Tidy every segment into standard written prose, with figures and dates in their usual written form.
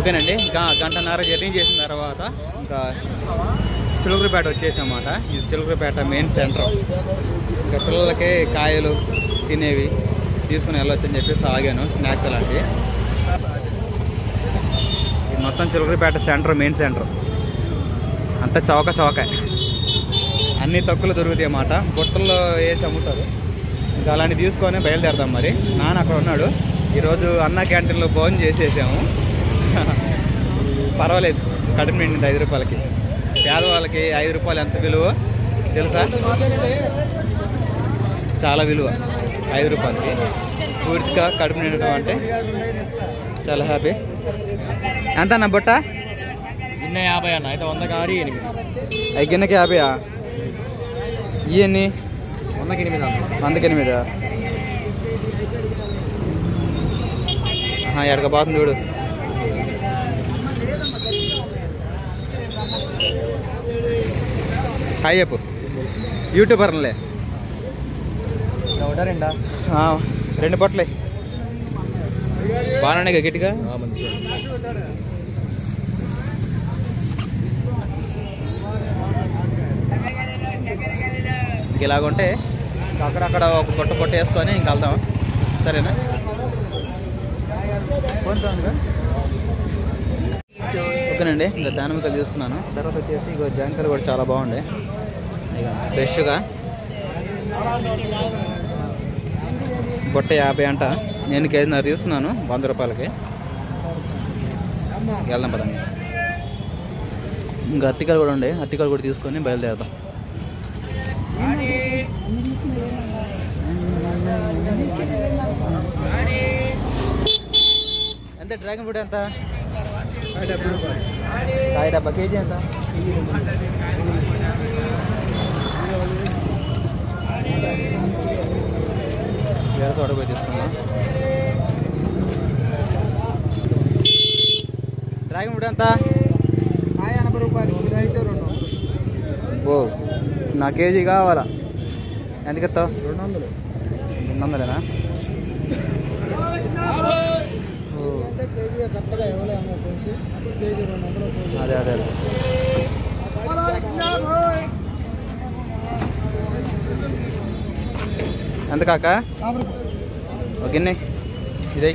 ఓకేనండి. ఇంకా గంటన్నర జర్నీ చేసిన తర్వాత ఇంకా చిలుకూరుపేట వచ్చేసామాట. ఇది చిలుకూరుపేట మెయిన్ సెంటర్. ఇంకా పిల్లలకి కాయలు తినేవి తీసుకుని వెళ్ళొచ్చు అని చెప్పేసి ఆగాను, స్నాక్స్ అలాంటివి. ఇది మొత్తం చిలుకూరుపేట సెంటర్, మెయిన్ సెంటర్ అంతా చౌక అన్ని తక్కువలు దొరుకుతాయి అన్నమాట. బుట్టల్లో వేసి అమ్ముతారు. ఇంకా అలాంటివి తీసుకొని బయలుదేరదాం. మరి నాన్న అక్కడ ఉన్నాడు. ఈరోజు అన్న క్యాంటీన్లో భోజనం చేసేసాము. పర్వాలేదు, కడుపు నిండింది 5 రూపాయలకి. పేదవాళ్ళకి 5 రూపాయలు ఎంత విలువ తెలుసా? చాలా విలువ 5 రూపాయలకి. పూర్తిగా కడుపు నిండడం అంటే చాలా హ్యాపీ. ఎంత అన్న బుట్ట? గిన్నె 50 అన్న, అయితే 100 కాడి 8. అవి గిన్నెకి 50. ఇవన్నీ 100కి 8 అన్న. 100కి 8. ఎడక బాగుంది చూడు. హాయ్ చెప్పు. యూట్యూబర్లే. ఒకటా 2? 2 బొట్టలే. బాగానే గట్టిగా. మంచిగా. ఇలాగుంటే అక్కడక్కడ ఒక పొట్ట వేసుకొని ఇంక వెళ్దాం. సరేనా? ఓకేనండి. ఇంకా దానిమ్మకాయలు తీసుకున్నాను. తర్వాత వచ్చేసి ఇక జాంకాయలు కూడా చాలా బాగుండే, ఇక ఫ్రెష్గా. బుట్ట 50 అంట. నేను కేజీన్నర తీసుకున్నాను 100 రూపాయలకి. వెళ్దాం పదండి. ఇంకా అరటికాయలు కూడా ఉండే, అరటికాయలు కూడా తీసుకొని బయలుదేరదాం. ఎంత డ్రాగన్ ఫ్రూట్ ఎంత? 70 కేజీ ఎంత? వేరే చోట పోయి తీసుకున్నాం. డ్రాగన్ ఫ్రూట్ ఎంత? 80 రూపాయలు. ఓ, నా కేజీ కావాలా? ఎందుకు ఎత్తావు? 200. 200ఏనా? అదే అదే అదే. ఎంత కాక? ఒక గిన్నె ఇదే.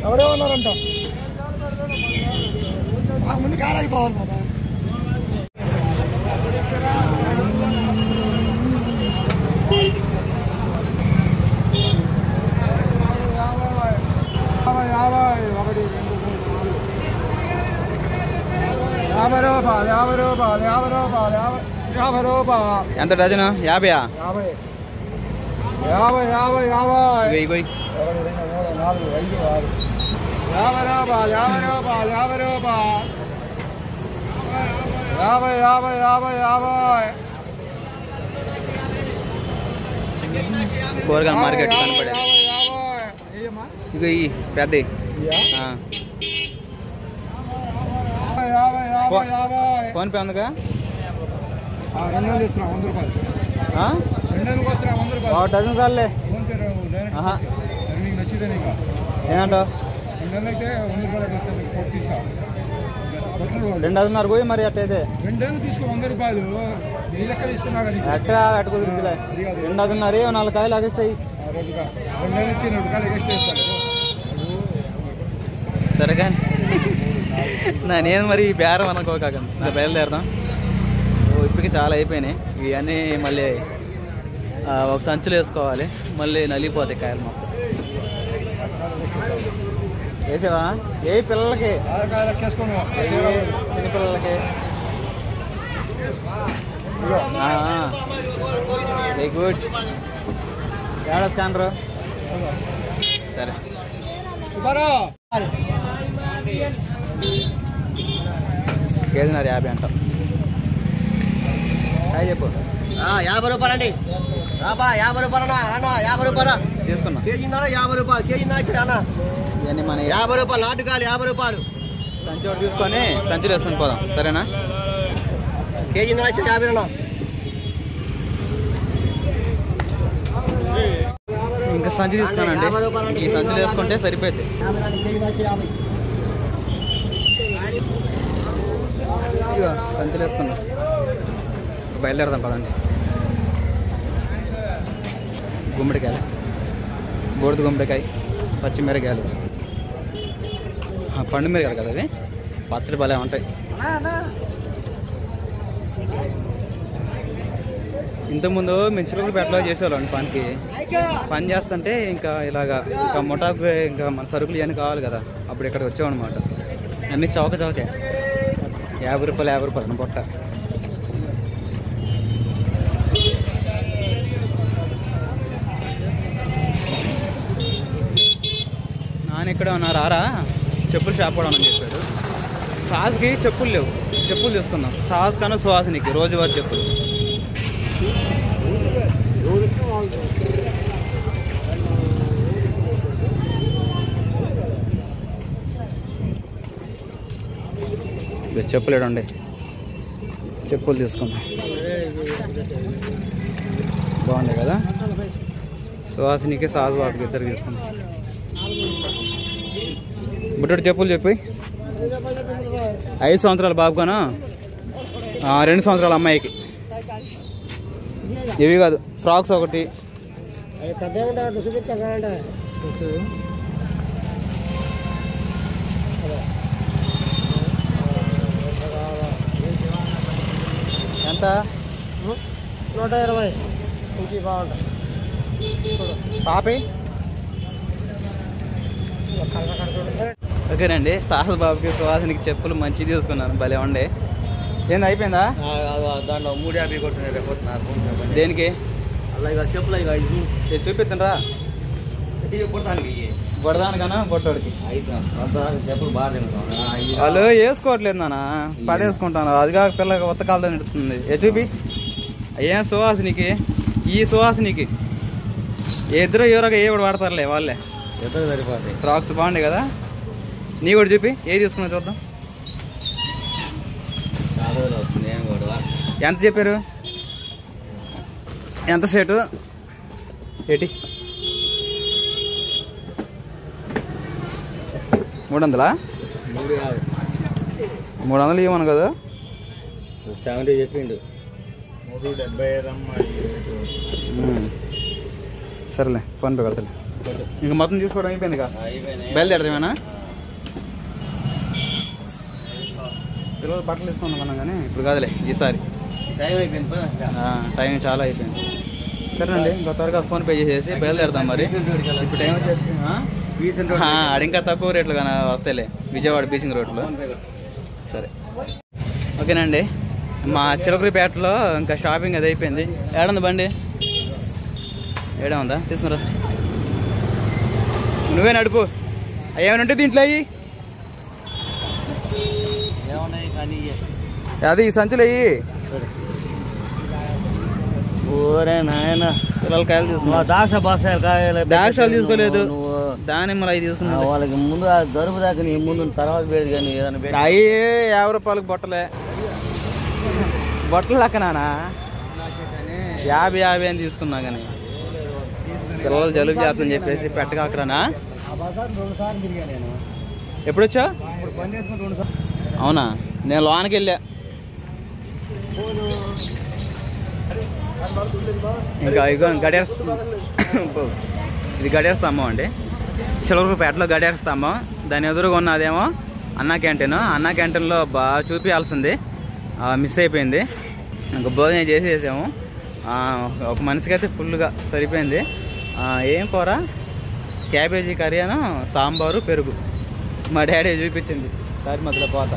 ఎవరే ఉన్నారంట? ముందు కారాగిపోవాలి బాబా. ఎంత డజను? 50. కూరగాయల మార్కెట్ కనపడే ఇగో ఈ పెద్ద. ఫోన్ పే ఉందిగా? 100 రూపాయలు. డజన్ చాలే. ఏమంటావు? 2 డజన్ పోయి మరి అట్టయితే 2 తీసుకో 100 రూపాయలు. ఎట్లా అట్టు కుదిరిద్దిలే. 2 డజన్ 4 కాయలు ఆగిస్తాయి. సరే కానీ నేను మరి బేరం అనుకోక బయలుదేరదాం. ఇప్పటికి చాలా అయిపోయినాయి. ఇవన్నీ మళ్ళీ ఒక సంచులు వేసుకోవాలి. మళ్ళీ నలిగిపోతాయి కాయలు మొత్తం. వేసావా? ఏ పిల్లలకి? చిన్నపిల్లలకి. Very good. ఏడా స్కానరు? సరే. కేజీన్నర 50 అంట. హాయ్ చెప్పు. 50 రూపాయలు అండి. 50 రూపాయలు అన్న. 50 రూపాయలు తీసుకున్నా. కేజీన్నర 50 రూపాయలు. కేజీన్నర అన్న. ఇవన్నీ మన 50 రూపాయలు. నాటుకాయలు 50 రూపాయలు. సంచి ఒకటి తీసుకొని సంచులు వేసుకొని పోదాం. సరేనా? కేజీన్నర 50 అన్న. సంచి తీసుకున్నానండి. ఈ సంచులు వేసుకుంటే సరిపోద్ది. ఇక సంచులు వేసుకున్నాం, బయలుదేరదాం పదండి. గుమ్మడికాయలు, బూడిద గుమ్మడికాయ, పచ్చిమిరకాయలు, పండు మిరకాయలు కదా అది. పచ్చడి భలే ఉంటాయి. ఇంతకుముందు మేము చిలకలపేటలో చేసేవాళ్ళం పని చేస్తుంటే ఇంకా ఇలాగా ఇంకా ముఠాకు ఇంకా మన సరుకులు ఇవన్నీ కావాలి కదా, అప్పుడు ఇక్కడికి వచ్చామన్నమాట. అన్నీ చౌకే 50 రూపాయలు పొట్ట. నాన్న ఇక్కడ రారా చెప్పులు షాప్ అని చెప్పాడు. సాహస్కి చెప్పులు లేవు, చెప్పులు తీసుకున్నాం. సాహస్ కన్నా సుహాసినికి రోజువారి చెప్పులు. చెప్పులు ఏడండి, చెప్పులు తీసుకున్నాం. బాగుంది కదా. సుహాసినికి సాహస్ బాబుకి ఇద్దరు తీసుకున్నాం. బుట్టడు చెప్పులు చెప్పి 5 సంవత్సరాల బాబుగాను, 2 సంవత్సరాల అమ్మాయికి. ఇవి కాదు, ఫ్రాక్స్ ఒకటి. ఎంత? 120 ఇంచి బాగుంటాయి. పాపి ఓకేనండి. సాహస్ బాబుకి సుహాసినికి చెప్పులు మంచి తీసుకున్నాను, భలే ఉండే. ఏంది అయిపోయిందా? దాంట్లో 350 కొట్టినారు. దేనికి? అలా చెప్పులు చూపిస్తుండ్రా బొడదానికన్నా బొట్టోడికి. చెప్పులు బాగా వాళ్ళు వేసుకోవట్లేదు నాన్న, పడేసుకుంటాను. అది కాక పిల్లకి కొత్త కాలతో నడుస్తుంది. చూపి. ఏం సుహాసినికి, ఈ సుహాసినికి ఇద్దరు ఎవరో ఏ కూడా వాడతారులే వాళ్ళే. ఇద్దరు సరిపోతాయి. ఫ్రాక్స్ బాగుండే కదా. నీ కూడా చూపి, ఏది తీసుకున్నా చూద్దాం. ఎంత చెప్పారు? ఎంత సెటు? 300? 300 ఇవ్వను కదా. 70 చెప్పిండు. సరేలే, ఫోన్ పే కడతలే. ఇంకా మొత్తం తీసుకోవడం అయిపోయింది కదా, బయలుదేరదేమేనా? పిల్లలు బట్టలు తీసుకున్నాం కానీ ఇప్పుడు కాదులే, ఈసారి టైం అయిపోయింది. టైం చాలా అయిపోయింది. సరేనండి, ఇంకా త్వరగా ఫోన్ పే చేసేసి బయలుదేరదాం. మరి ఇప్పుడు టైం వచ్చేసి అది ఇంకా తక్కువ రేట్లు కానీ వస్తాయిలే, విజయవాడ బీచింగ్ రోడ్లో. సరే ఓకేనండి. మా చిలకలపేటలో ఇంకా షాపింగ్ అది అయిపోయింది. ఏడుంది బండి? ఏడా ఉందా? తీసుకురా, నువ్వే నడుపు. ఏమనంటే దీంట్లో అయ్యి అది ఈ సంచులు అయ్యి. ఓరే నాయన, పిల్లల కాయలు తీసుకున్నా. దాక్షాలు తీసుకోలేదు, దానిమ్మలు అవి తీసుకున్నా. వాళ్ళకి ముందు దరుపు దాకా నీ ముందు తర్వాత పెడదు కానీ ఏదైనా అవి 50 రూపాయలకి బొట్టలే. బొట్టలు లెక్కనా 50 అని తీసుకున్నా కానీ పిల్లలు జలుబు చేస్తుందని చెప్పేసి పెట్టకాకరానా. ఎప్పుడొచ్చా? అవునా, నేను లోనికి వెళ్ళా. ఇంకా ఇగో ఇది గడియార స్తంభం అండి, చిలకలపేటలో గడియార స్తంభం. దాని ఎదురుగా ఉన్నదేమో అన్నా క్యాంటీన్. అన్నా క్యాంటీన్లో బాగా చూపించాల్సింది, మిస్ అయిపోయింది. ఇంకా భోజనం చేసేసాము. ఒక మనిషికి అయితే ఫుల్గా సరిపోయింది. ఏం కూర? క్యాబేజీ కర్రీను, సాంబారు, పెరుగు. మా డాడీ చూపించింది దారి మధ్యలో పోత.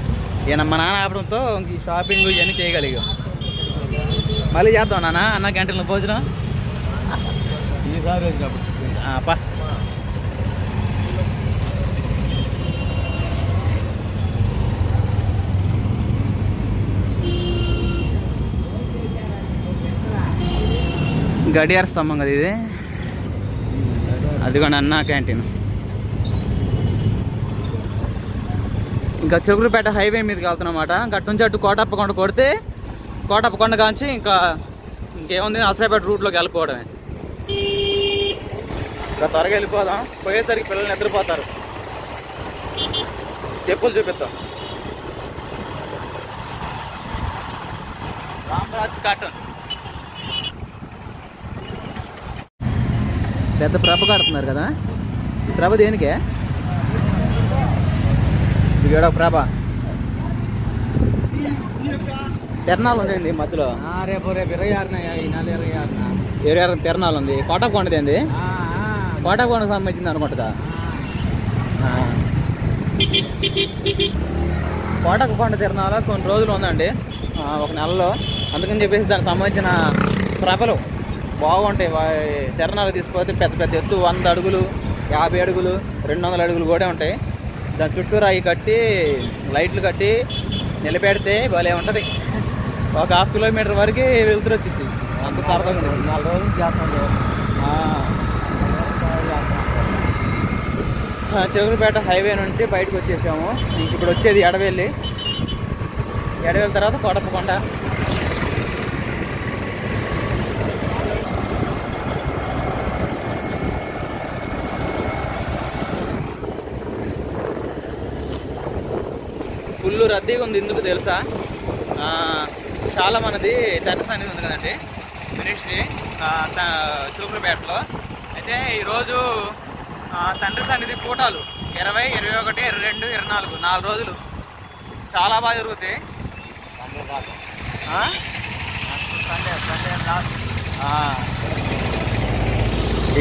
ఈయన మా నాన్న ఆపడంతో ఈ షాపింగ్ ఇవన్నీ చేయగలిగా. మళ్ళీ చేద్దాం నాన్న అన్న క్యాంటీన్లో భోజనం. పా గడియార స్తంభం కదా ఇది, అదిగోండి అన్న క్యాంటీన్. ఇంకా చిలకలపేట హైవే మీదకి వెళ్తున్నమాట. అటు నుంచి అటు కోటప్పకొండ కొడితే కోటప్పకొండ కాంచి ఇంకా ఇంకేముంది నర్సరాపేట రూట్లోకి వెళ్ళిపోవడమే. ఇంకా త్వరగా వెళ్ళిపోదాం, పోయేసరికి పిల్లలు నిద్రపోతారు. చెప్పులు చూపిస్తాం. రామరాజ్ కాటన్ పెద్ద ప్రభ కడుతున్నారు కదా. ఈ ప్రభ దేనికే? ఇది ఒక ప్రభ. తిరణాలు ఉందండి మధ్యలో. రేపు 26న, ఈ నెల 26న 26 తిరణాలు ఉంది. కోటకొండది అండి. కోటకొండకు సంబంధించింది అనుకుంటుందా? కోటకొండ తిరణాలు కొన్ని రోజులు ఉందండి, ఒక నెలలో. అందుకని చెప్పేసి దానికి సంబంధించిన ప్రభలు బాగుంటాయి. తిరణాలు తీసుకుపోతే పెద్ద పెద్ద ఎత్తు 100 అడుగులు, 50 అడుగులు, 200 అడుగులు కూడా ఉంటాయి. దాని చుట్టూ రాయి కట్టి లైట్లు కట్టి నిలబెడితే భలే ఉంటుంది. ఒక 1/2 కిలోమీటర్ వరకు వెళ్తురు వచ్చింది. అంత సరదాగా ఉంటుంది. 4 రోజులు చేస్తాను. చిలకలపేట హైవే నుంచి బయటకు వచ్చేసాము. ఇప్పుడు వచ్చేది ఎడవెల్లి. ఎడవెల్లి తర్వాత కోటప్పకొండ. ఫుల్ రద్దీగా ఉంది. ఎందుకు తెలుసా? చాలా మనది టెంటర్స్ అనేది ఉంది కదండి మినిస్ట్రీ చిలకలపేటలో. అయితే ఈరోజు టెంటర్స్ అనేది కూటాలు 20, 21, 22, 24 4 రోజులు చాలా బాగా జరుగుతాయి.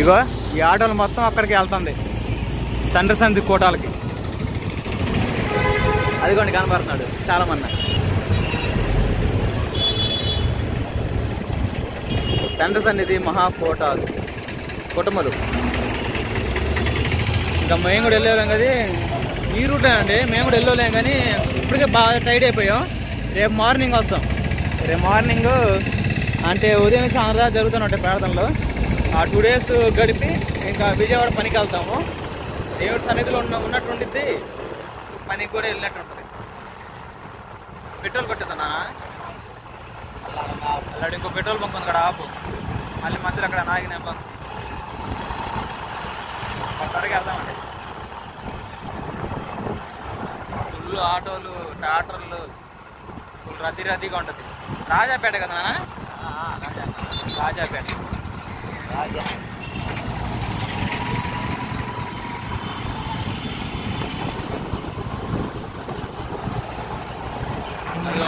ఇగో ఈ ఆటోలు మొత్తం అక్కడికి వెళ్తుంది, టెంటర్స్ అనేది కూటాలకి. అదిగోండి కనపడుతున్నాడు చాలా మంది. టెంటర్స్ అనేది మహాకోటాలు కుటుంబాలు. ఇంకా మేము కూడా వెళ్ళలేం కదా, ఈ రూటే అండి. మేము కూడా వెళ్ళలేం కానీ ఇప్పటికే బాగా టైడ్ అయిపోయాం. రేపు మార్నింగ్ వస్తాం. రేపు మార్నింగ్ అంటే ఉదయం సాయంత్రం జరుగుతూనే ఉంటాయి ప్రార్థనలు. ఆ 2 days గడిపి ఇంకా విజయవాడ పనికి వెళ్తాము. దేవుడి సన్నిధిలో ఉన్నట్టు ఉండిద్ది, పనికి కూడా వెళ్ళినట్టు ఉంటుంది. పెట్రోల్ కొట్టేద్దా అలా ఇంకో పెట్రోల్ బంక్ ఉంది అక్కడ ఆపు. మళ్ళీ మధ్యలో అక్కడ నాగిన బంక్ అక్కడికి వెళ్దామండి. ఫుల్ ఆటోలు, ట్రాక్టర్లు, ఫుల్ రద్దీగా ఉంటుంది. రాజాపేట కదా నాన్న? రాజాపేట.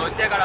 వచ్చే కాడ